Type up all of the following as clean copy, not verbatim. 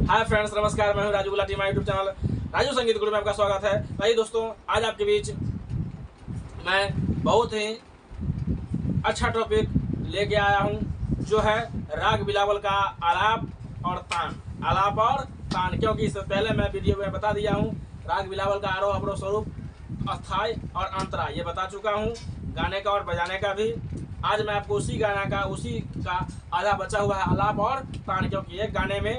Hi friends, नमस्कार। मैं हूं Raju Gulati, my YouTube channel Raju संगीत गुरु में आपका स्वागत है। भाई दोस्तों, आज आपके बीच मैं बहुत ही अच्छा टॉपिक लेके आया हूं, जो है राग बिलावल का आलाप और तान। आलाप और तान, क्योंकि इससे पहले मैं वीडियो में बता दिया हूं राग बिलावल का आरोह अवरोह स्वरूप, अस्थाई और अंतरा ये बता चुका हूं, गाने का और बजाने का भी। आज मैं आपको उसी का आधा बचा हुआ है आलाप और तान, क्योंकि एक गाने में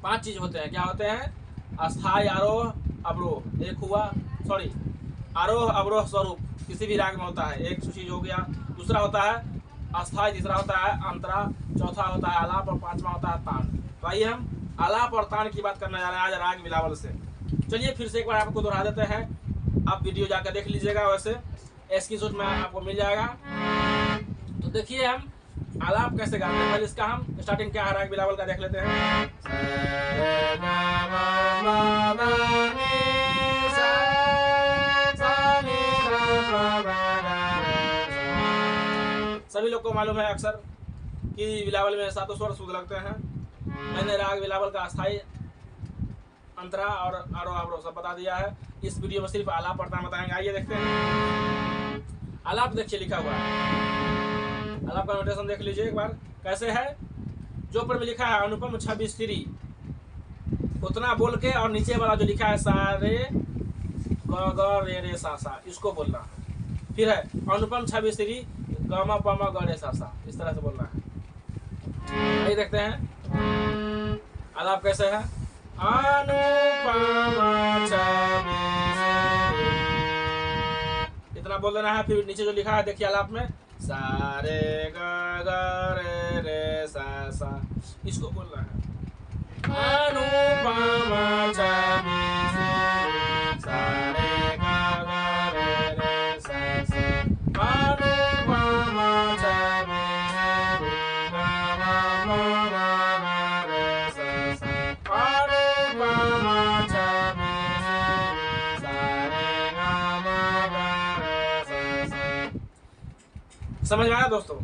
5 चीज होते हैं। क्या होते हैं? अस्थाई, आरोह, अवरोह। एक हुआ आरोह अवरोह स्वरूप किसी भी राग में होता है, एक चीज हो गया। दूसरा होता है अस्थाई, तीसरा होता है अंतरा, चौथा होता है आलाप और पांचवा होता है तान। तो आइए हम आलाप और तान की बात करने जा रहे हैं आज राग बिलावल से। चलिए फिर से एक बार आपको दोहरा देते हैं, आप वीडियो जाकर देख लीजिएगा। वैसे स्क्रीनशॉट में आपको मिल जाएगा। तो देखिए हम आलाप कैसे गाते हैं। पहले इसका हम स्टार्टिंग क्या है राग बिलावल का देख लेते हैं। सभी लोग को मालूम है अक्सर कि बिलावल में सातों स्वर शुद्ध लगते हैं। मैंने राग बिलावल का अस्थाई, अंतरा और आरोह अवरोह सब बता दिया है। इस वीडियो में सिर्फ आलाप और तान बताएंगे। आइए देखते हैं। आलाप देखिए लिखा हुआ है, आलाप का नोटेशन देख लीजिए एक बार कैसे है। जो ऊपर में लिखा है अनुपम छवि श्री, उतना बोल के, और नीचे वाला जो लिखा है सा रे ग रे सा सा, इसको बोलना है। फिर है अनुपम छवि श्री ग म प म ग रे सा सा, इस तरह से बोलना है। ये देखते हैं आलाप कैसे है। अनुपम छवि श्री, इतना बोल देना है। फिर नीचे जो लिखा है देखिए आलाप में सा रे ग रे रे सा सा, इसको बोलना है। अनुपम छवि श्री सा रे ग रे रे सा सा, अनुपम छवि श्री ग म ग रे सा सा, अनुपम छवि श्री सा रे ग म ग रे सा सा। समझ में आया दोस्तों?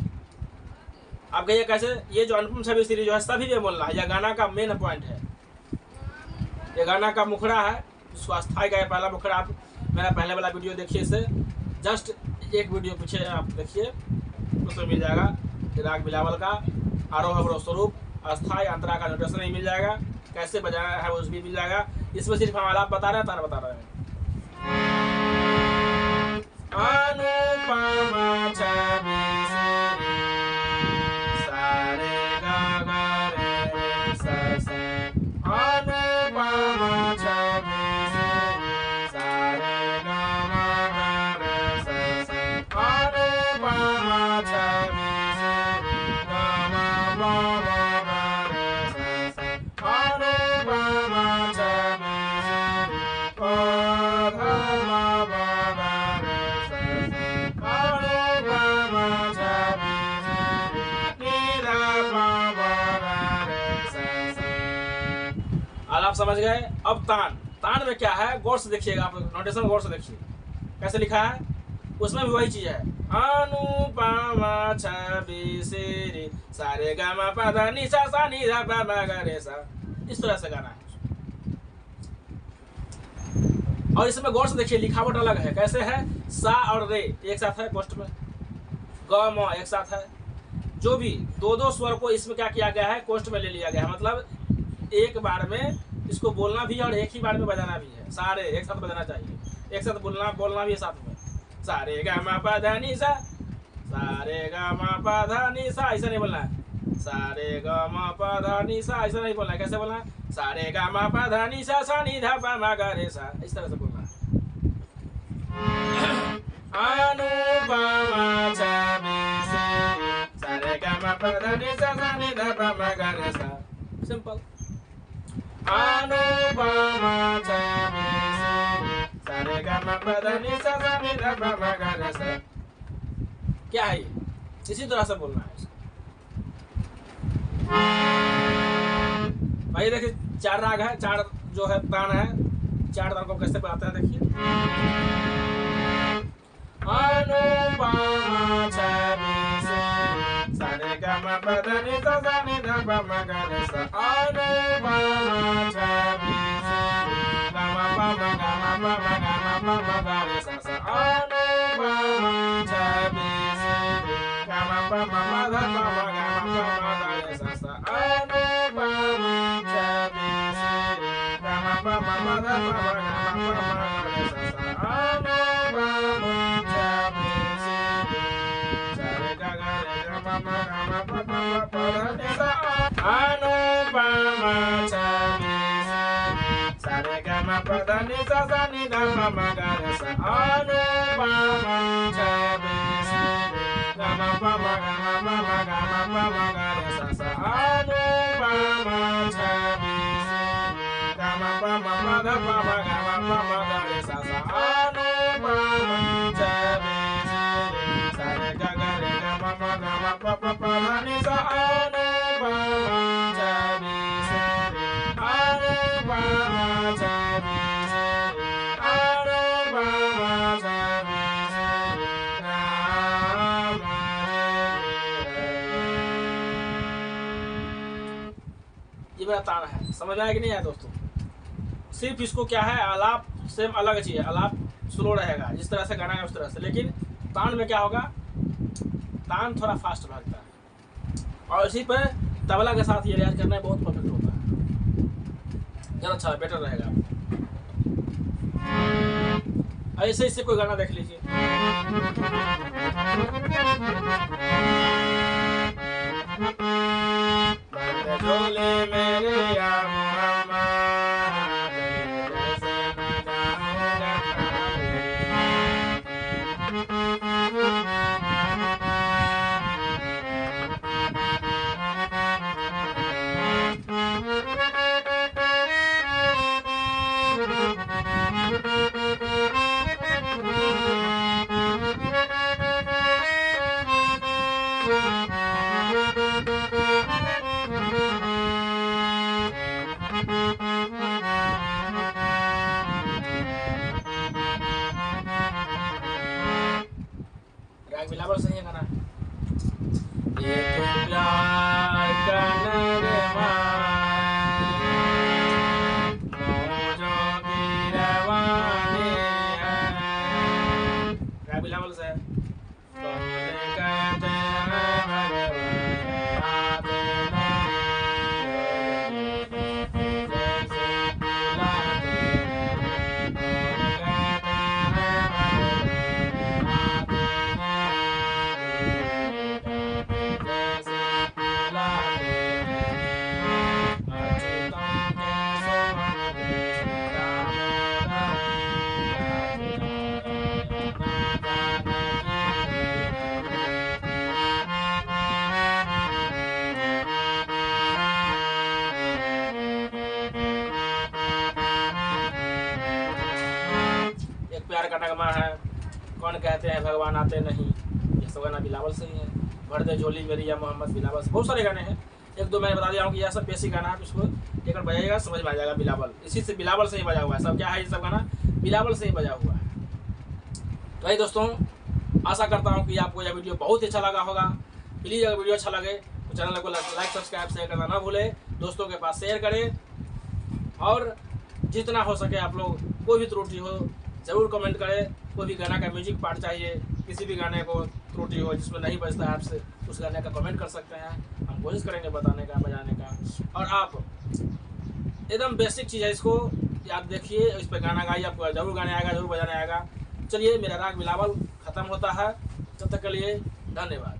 आप कहिए कैसे। ये जो अनुपम छवि श्री जो है सभी में बोलना है, यह गाना का मेन पॉइंट है। ये गाना का मुखड़ा है, जिसको अस्थाई का पहला मुखड़ा। आप मेरा पहले वाला वीडियो देखिए, से जस्ट एक वीडियो पीछे आप देखिए, उसमें मिल जाएगा राग बिलावल का आरोह अवरोह स्वरूप, अस्थाई, अंतरा का नोटेशन ही मिल जाएगा। कैसे बजाना है वो भी मिल जाएगा। इसमें सिर्फ हम आलाप बता रहे हैं, तान बता रहे हैं। अनुपम छवि श्री सा रे ग रे रे सा सा, अनुपम छवि श्री सा रे ग म ग रे सा सा, अनुपम छवि श्री ग म ग रे सा सा, अनुपम छवि श्री ग म ग रे सा सा, अनुपम छवि श्री नि ध प म ग रे सा सा। आलाप समझ गए। अब तान। तान में क्या है गौर से देखिएगा, आप नोटेशन गौर से देखिए कैसे लिखा है। उसमें भी वही चीज है, अनुपम छवि श्री सा रे ग म प ध नि सा सा नि ध प म ग रे सा, इस तरह से गाना है। और इसमें गौर से देखिए लिखावट अलग है। कैसे है? सा और रे एक साथ है कोष्ठ में, ग म एक साथ है। जो भी दो दो स्वर को इसमें क्या किया गया है, कोष्ठ में ले लिया गया है। मतलब एक बार में इसको बोलना भी है और एक ही बार में बजाना भी है। सारे एक साथ बजाना चाहिए, एक साथ बोलना भी है साथ में। सा रे ग म प ध नि सा, सा रे ग म प ध नि सा, ऐसा नहीं बोलना है। सा रे ग म प ध नि सा, ऐसा नहीं बोलना है। कैसे बोलना है? सा रे ग म प ध नि सा सा नि ध प म ग रे सा, इस तरह से बोलना है। अनुपम छवि श्री सा रे ग म प ध नि सा सा नि ध प म ग रे सा, सिंपल। अनुपम छवि श्री सा रे ग म प ध नि सा सा नि ध प म ग रे सा। क्या है ये? इसी तरह से बोलना है। भाई देखिए 4 राग है, 4 जो है तान है। 4 तान को कैसे बनाते हैं देखिए। अनुपम छवि श्री सा रे ग म प ध नि सा सा नि ध प म ग रे सा, अनुपम रे सा सा अनुपम छवि श्री गम पम मध पम गम पम रे सा सा अनुपम छवि श्री गम पम मध पम गम पम रे सा सा अनुपम छवि श्री रे ग ग रे ग म म ग म प प प रे सा अनुपम छवि सा रे ग म प ध नि सा सा नि ध म म ग रे सा अनुपम छवि ग म प म ग म प म ग म प म ग रे सा सा अनुपम छवि ग म प म म ध प म ग म प म ग रे सा सा अनुपम छवि सा रे ग ग रे ग म म ग म प प प ध नि सा अनुपम छवि अनुपम छवि अनुपम छवि राम ये मेरा तान है। समझ में आया कि नहीं आया दोस्तों? सिर्फ इसको क्या है, आलाप सेम अलग चीज है, आलाप स्लो रहेगा जिस तरह से गाना है उस तरह से, लेकिन तान में क्या होगा, तान थोड़ा फास्ट भागता है और इसी पर तबला के साथ ये रियाज करना है, बहुत परफेक्ट होता है, ज़्यादा अच्छा बेटर रहेगा। ऐसे इससे कोई गाना देख लीजिए। झोले मेरे या मोहम्मद जैसे मैं जाऊंगा खाली। राग बिलावल सही है गाना। एक प्यार का नगमा मौजों की रवानी है। राग बिलावल से कहते हैं भगवान आते नहीं जैसे बुलाते प्यार का नगमा है, कौन कहते हैं भगवान आते नहीं, ये सब गाना बिलावल से ही है। भर दे झोली मेरी या मोहम्मद बिलावल से। बहुत सारे गाने हैं, एक दो मैंने बता दिया हूँ कि यह सब बेसिक गाना है, इसको एक बार बजाइएगा समझ में आ जाएगा। बिलावल इसी से, बिलावल से ही बजा हुआ है सब। क्या है ये सब गाना बिलावल से ही बजा हुआ है। तो भाई दोस्तों, आशा करता हूँ कि आपको यह वीडियो बहुत ही अच्छा लगा होगा। प्लीज़ अगर वीडियो अच्छा लगे तो चैनल को लाइक सब्सक्राइब शेयर करना ना भूलें, दोस्तों के पास शेयर करें और जितना हो सके आप लोग कोई भी त्रुटि हो ज़रूर कमेंट करें। कोई भी गाना का म्यूजिक पार्ट चाहिए, किसी भी गाने को त्रुटि हो जिसमें नहीं बजता है आपसे, उस गाने का कमेंट कर सकते हैं, हम कोशिश करेंगे बताने का, बजाने का। और आप एकदम बेसिक चीज़ है, इसको आप देखिए, इस पर गाना गाइए, आपको जरूर गाने आएगा, जरूर बजाने आएगा। चलिए, मेरा राग बिलावल ख़त्म होता है, तब तक के लिए धन्यवाद।